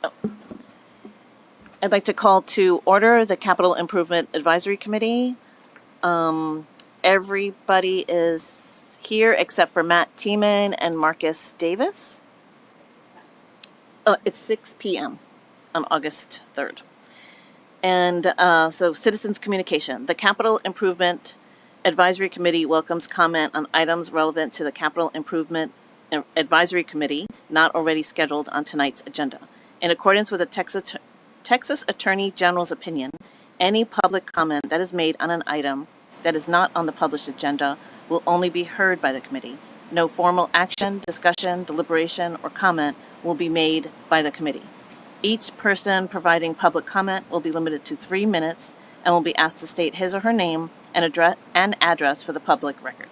I'd like to call to order the Capital Improvement Advisory Committee. Everybody is here except for Matt Tiemann and Marcus Davis. It's 6 p.m. on August 3rd. And so citizens communication. The Capital Improvement Advisory Committee welcomes comment on items relevant to the Capital Improvement Advisory Committee not already scheduled on tonight's agenda. In accordance with the Texas Attorney General's opinion, any public comment that is made on an item that is not on the published agenda will only be heard by the committee. No formal action, discussion, deliberation, or comment will be made by the committee. Each person providing public comment will be limited to 3 minutes and will be asked to state his or her name and address for the public record.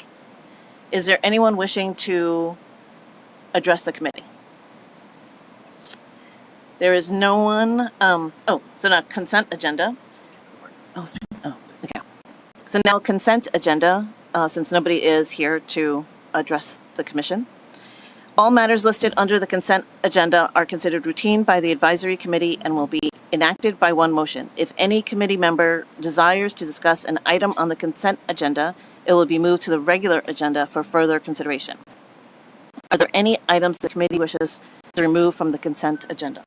Is there anyone wishing to address the committee? There is no one. So now consent agenda. Okay. So now consent agenda, since nobody is here to address the commission. All matters listed under the consent agenda are considered routine by the advisory committee and will be enacted by one motion. If any committee member desires to discuss an item on the consent agenda, it will be moved to the regular agenda for further consideration. Are there any items the committee wishes to remove from the consent agenda?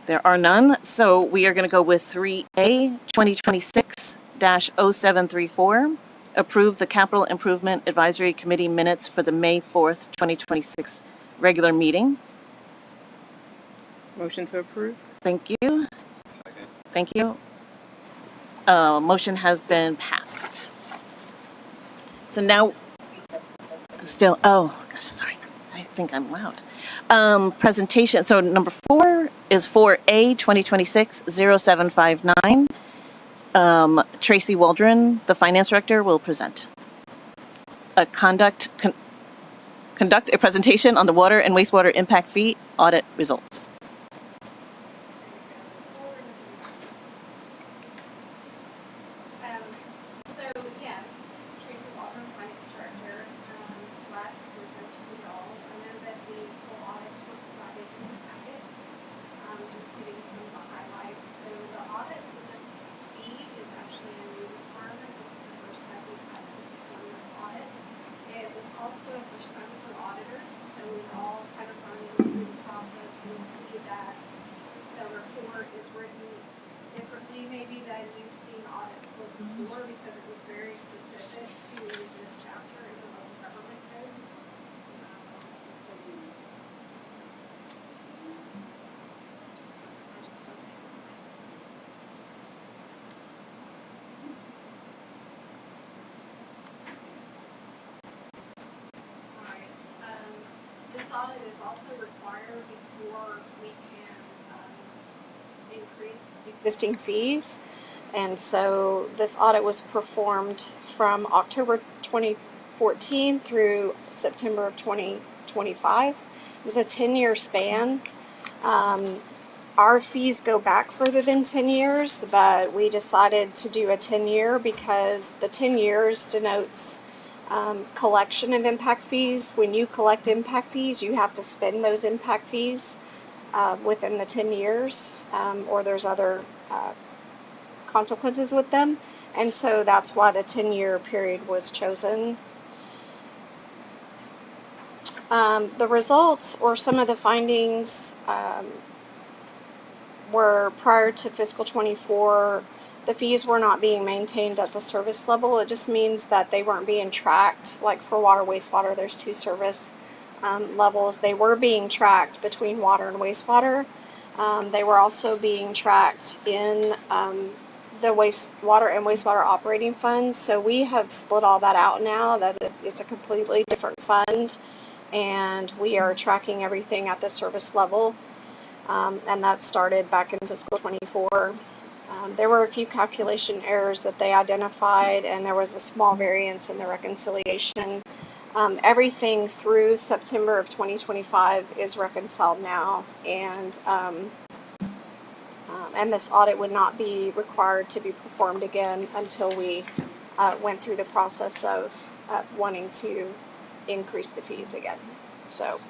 There are none, so we are going to go with 3A, 2026-0734. Approve the Capital Improvement Advisory Committee minutes for the May 4th, 2026 regular meeting. Motion to approve. Thank you. Second. Thank you. Motion has been passed. So now, oh gosh, sorry. I think I'm loud. Presentation. So number 4 is 4A, 2026-0759. Tracy Waldron, the finance director, will present. Conduct a presentation on the water and wastewater impact fee audit results. So yes, Tracy Waldron, finance director, glad to present to y'all. I know that the full audits were provided in the packets, just hitting some of the highlights. So the audit for this fee is actually a new requirement. This is the first time we've had to perform this audit. It was also a first time for auditors, so we're all kind of running through the process. You'll see that the report is written differently maybe than you've seen audits look before, because it was very specific to this chapter in the local government code. I just don't know. Alright, this audit is also required before we can increase existing fees. And so this audit was performed from October 2014 through September of 2025. It was a 10-year span. Our fees go back further than 10 years, but we decided to do a 10-year because the 10 years denotes collection of impact fees. When you collect impact fees, you have to spend those impact fees within the 10 years, or there's other consequences with them. And so that's why the 10-year period was chosen. The results or some of the findings were prior to fiscal 24, the fees were not being maintained at the service level. It just means that they weren't being tracked. Like for water, wastewater, there's 2 service levels. They were being tracked between water and wastewater. They were also being tracked in the wastewater and wastewater operating funds. So we have split all that out now. It's a completely different fund, and we are tracking everything at the service level. And that started back in fiscal 24. There were a few calculation errors that they identified, and there was a small variance in the reconciliation. Everything through September of 2025 is reconciled now, and this audit would not be required to be performed again until we went through the process of wanting to increase the fees again. So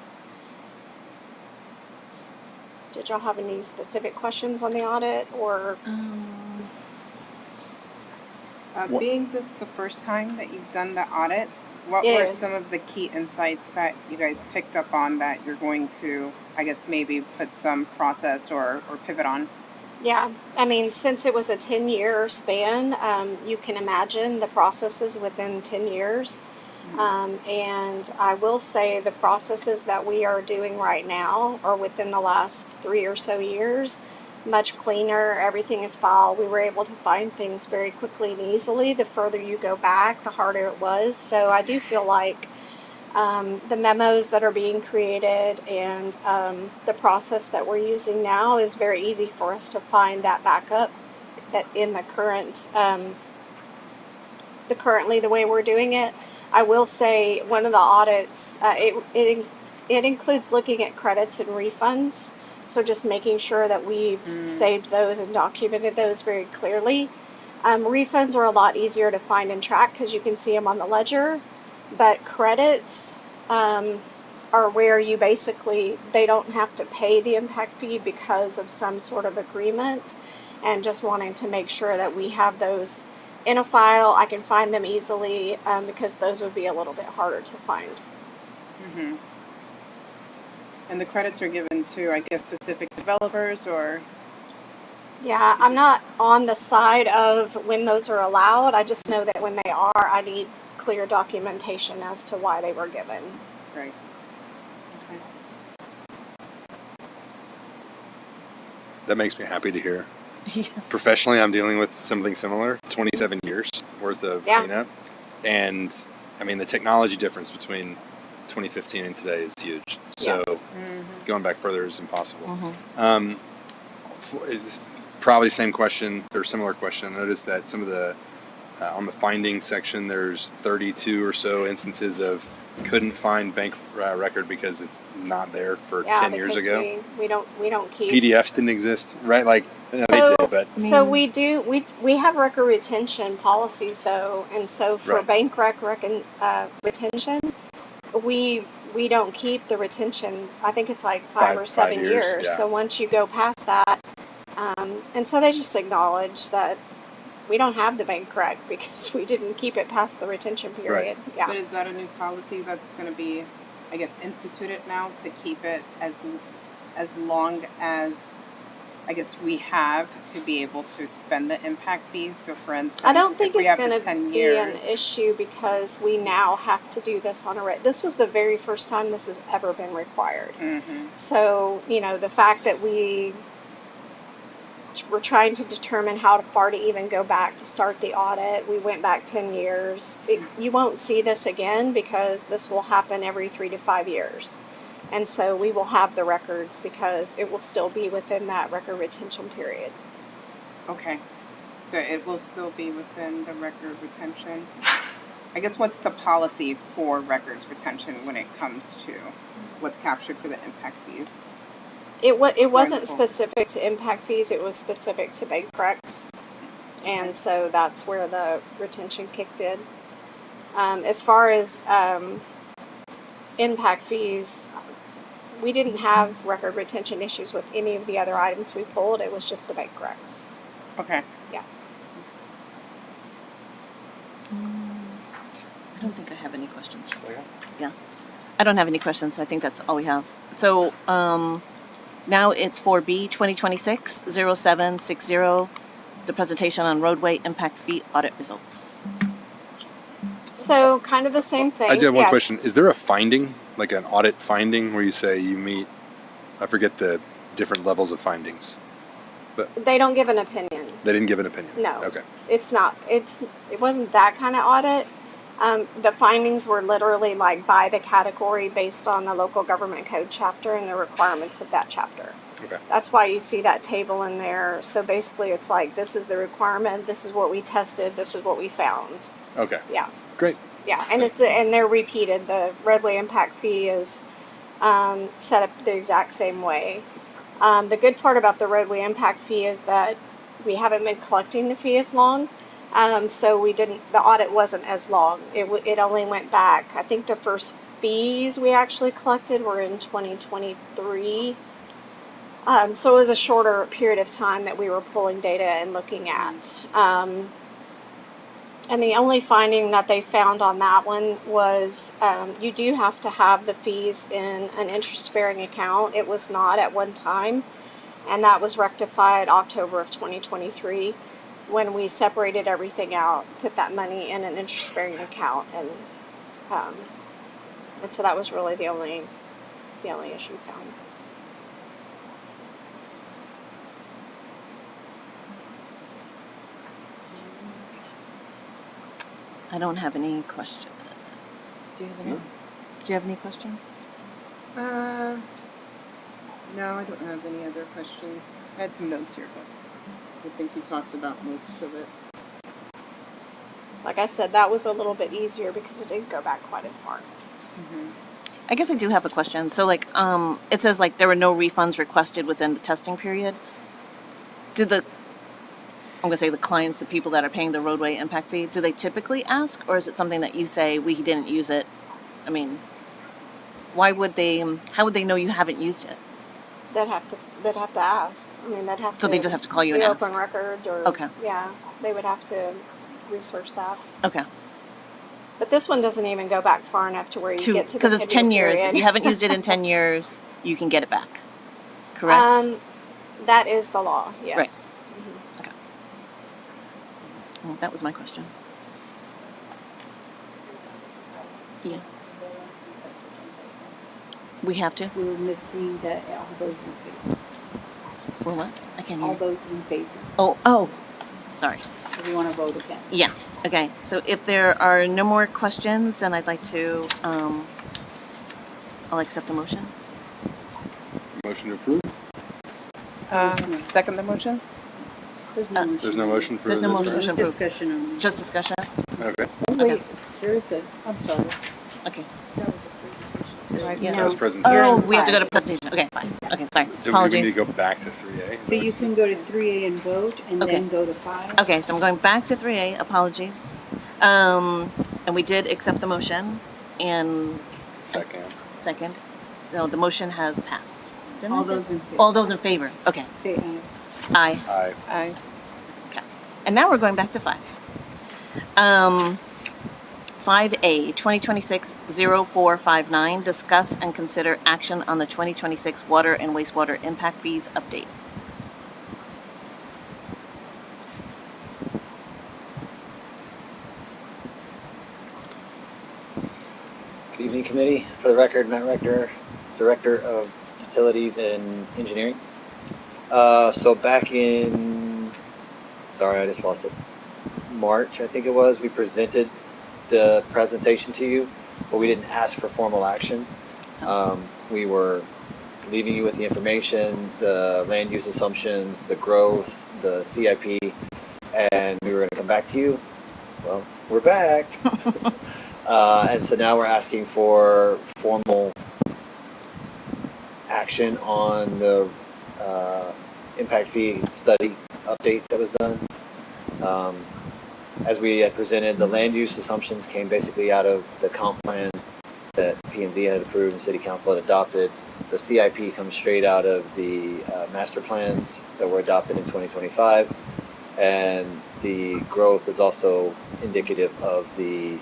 Did y'all have any specific questions on the audit or? Being this the first time that you've done the audit, what It were is. some of the key insights that you guys picked up on that you're going to, I guess, maybe put some process or pivot on? Yeah, I mean, since it was a 10-year span, you can imagine the processes within 10 years. And I will say the processes that we are doing right now are within the last 3 or so years, much cleaner. Everything is filed. We were able to find things very quickly and easily. The further you go back, the harder it was. So I do feel like the memos that are being created and the process that we're using now is very easy for us to find that backup that in the currently the way we're doing it. I will say one of the audits it includes looking at credits and refunds, so just making sure that we've saved those and documented those very clearly. Refunds are a lot easier to find and track because you can see them on the ledger, but credits are where you basically, they don't have to pay the impact fee because of some sort of agreement, and just wanting to make sure that we have those in a file. I can find them easily because those would be a little bit harder to find. Mm-hmm. And the credits are given to, I guess, specific developers or? Yeah, I'm not on the side of when those are allowed. I just know that when they are, I need clear documentation as to why they were given. Right. Okay. That makes me happy to hear. Yeah. Professionally, I'm dealing with something similar. 27 years worth of cleanup, and I mean the technology difference between 2015 and today is huge. So going back further is impossible. Is this probably same question or similar question? I noticed that some of the on the findings section, there's 32 or so instances of couldn't find bank record because it's not there for 10 years ago. We don't keep PDFs didn't exist, right? Like so, they did, but so we have record retention policies though, and so for bank retention, we don't keep the retention. I think it's like 5 or 7 years. Yeah. So once you go past that, and so they just acknowledge that we don't have the bank rec because we didn't keep it past the retention period. Right. Yeah. But is that a new policy that's going to be, I guess, instituted now to keep it as long as, I guess, we have to be able to spend the impact fees? So, for instance, I don't think if we it's have going the to 10 be years, an issue because we now have to do this on a This was the very first time this has ever been required. So, the fact that we're trying to determine how far to even go back to start the audit. We went back 10 years. You won't see this again because this will happen every 3 to 5 years. And so we will have the records because it will still be within that record retention period. Okay. So it will still be within the record retention. I guess what's the policy for records retention when it comes to what's captured for the impact fees? It wasn't specific to impact fees. It was specific to bank recs. And so that's where the retention kicked in. As far as impact fees, we didn't have record retention issues with any of the other items we pulled. It was just the bank recs. Okay. Yeah. I don't think I have any questions. Yeah. I don't have any questions, so I think that's all we have. So, now it's 4B 2026-0760, the presentation on roadway impact fee audit results. So kind of the same thing. I do have one question. Is there a finding, like an audit finding, where you say you meet, I forget the different levels of findings, but they don't give an opinion. They didn't give an opinion? No. Okay. It's not. It wasn't that kind of audit. The findings were literally like by the category based on the local government code chapter and the requirements of that chapter. Okay. That's why you see that table in there. So basically it's like, this is the requirement, this is what we tested, this is what we found. Okay. Yeah. Great. Yeah, and they're repeated. The roadway impact fee is set up the exact same way. The good part about the roadway impact fee is that we haven't been collecting the fee as long. So the audit wasn't as long. It only went back, I think the first fees we actually collected were in 2023. So it was a shorter period of time that we were pulling data and looking at. And the only finding that they found on that one was you do have to have the fees in an interest-bearing account. It was not at one time, and that was rectified October of 2023 when we separated everything out, put that money in an interest-bearing account, and so that was really the only issue found. I don't have any questions. Do you have any? No. Do you have any questions? No, I don't have any other questions. I had some notes here, but I think you talked about most of it. Like I said, that was a little bit easier because it didn't go back quite as far. I guess I do have a question. So, like, it says like there were no refunds requested within the testing period. I'm gonna say the clients, the people that are paying the roadway impact fee, do they typically ask, or is it something that you say we didn't use it? I mean, why would they? How would they know you haven't used it? They'd have to ask. I mean, they'd have to. So they just have to call you do and ask. open record, or Okay. yeah, they would have to research that. Okay. But this one doesn't even go back far enough to where you get to the Because it's 10 years. period. If you haven't used it in 10 years, you can get it back. Correct? That is the law. Yes. Okay. Well, that was my question. Yeah. We have to? We were missing the, all those in favor. For what? I can't All hear. those in favor. Oh. Sorry. So we want to vote again. Yeah. Okay. So if there are no more questions, then I'd like to, I'll accept a motion. Motion to approve? Second the motion? There's no motion. There's no motion for There's no this, motion. right? There's Approved. discussion on it. Just discussion? Okay. Oh, wait, Okay. there is a, I'm sorry. Okay. That was a presentation. Yeah. That was presentation. Oh, in we have to go to five. presentation. Okay, fine. Okay, sorry. Do we need Apologies. to go back to 3A? So you can go to 3A and vote, and Okay. then go to 5. Okay, so I'm going back to 3A. Apologies. And we did accept the motion and Second. second. So the motion has passed. Didn't I All say- those in favor. All those in favor. Okay. Say aye. Aye. Aye. Aye. Okay. And now we're going back to 5. 5A, 2026-0459, discuss and consider action on the 2026 water and wastewater impact fees update. Good evening, committee. For the record, Matt Rector, Director of Utilities and Engineering. So back in, sorry, I just lost it. March, I think it was, we presented the presentation to you, but we didn't ask for formal action. We were leaving you with the information, the land use assumptions, the growth, the CIP, and we were going to come back to you. Well, we're back. And so now we're asking for formal action on the impact fee study update that was done. As we had presented, the land use assumptions came basically out of the comp plan that P&Z had approved and City Council had adopted. The CIP comes straight out of the master plans that were adopted in 2025. And the growth is also indicative of the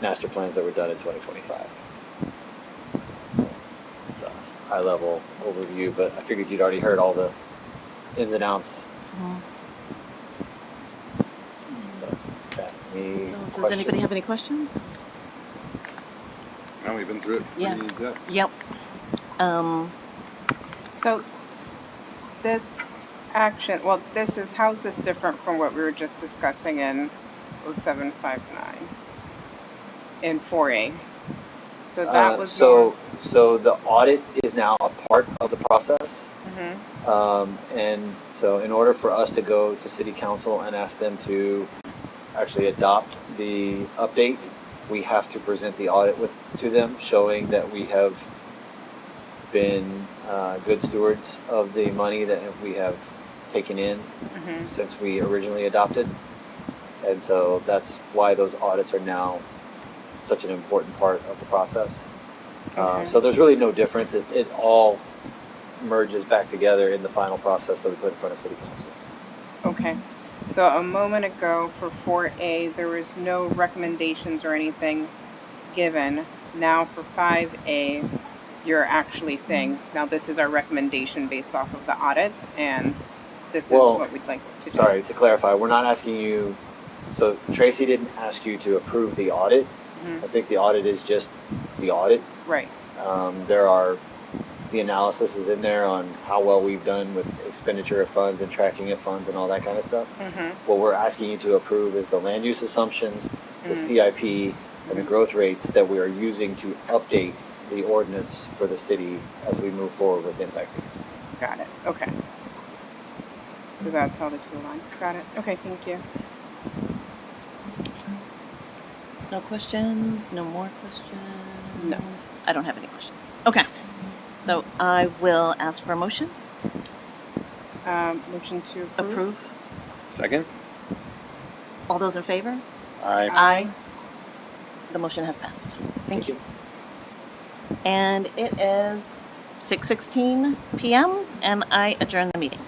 master plans that were done in 2025. So it's a high level overview, but I figured you'd already heard all the ins and outs. So that's me. So does anybody have any questions? No, we've been through it. Yeah. Pretty in-depth. Yep. So this action, well, how's this different from what we were just discussing in 0759 in 4A? So that was so the audit is now a part of the process. And so in order for us to go to City Council and ask them to actually adopt the update, we have to present the audit to them, showing that we have been good stewards of the money that we have taken in since we originally adopted. And so that's why those audits are now such an important part of the process. So there's really no difference. It all merges back together in the final process that we put in front of City Council. Okay. So a moment ago for 4A, there was no recommendations or anything given. Now for 5A, you're actually saying, now this is our recommendation based off of the audit, and this is Well, what we'd like to do. Sorry, to clarify, we're not asking you, so Tracy didn't ask you to approve the audit. I think the audit is just the audit. Right. The analysis is in there on how well we've done with expenditure of funds and tracking of funds and all that kind of stuff. What we're asking you to approve is the land use assumptions, the CIP, and the growth rates that we are using to update the ordinance for the city as we move forward with impact fees. Got it. Okay. So that's how the two align. Got it. Okay, thank you. No questions? No more questions? No. I don't have any questions. Okay. So I will ask for a motion. Motion to approve. Approve. Second? All those in favor? Aye. Aye. The motion has passed. Thank you. And it is 6:16 p.m. and I adjourn the meeting.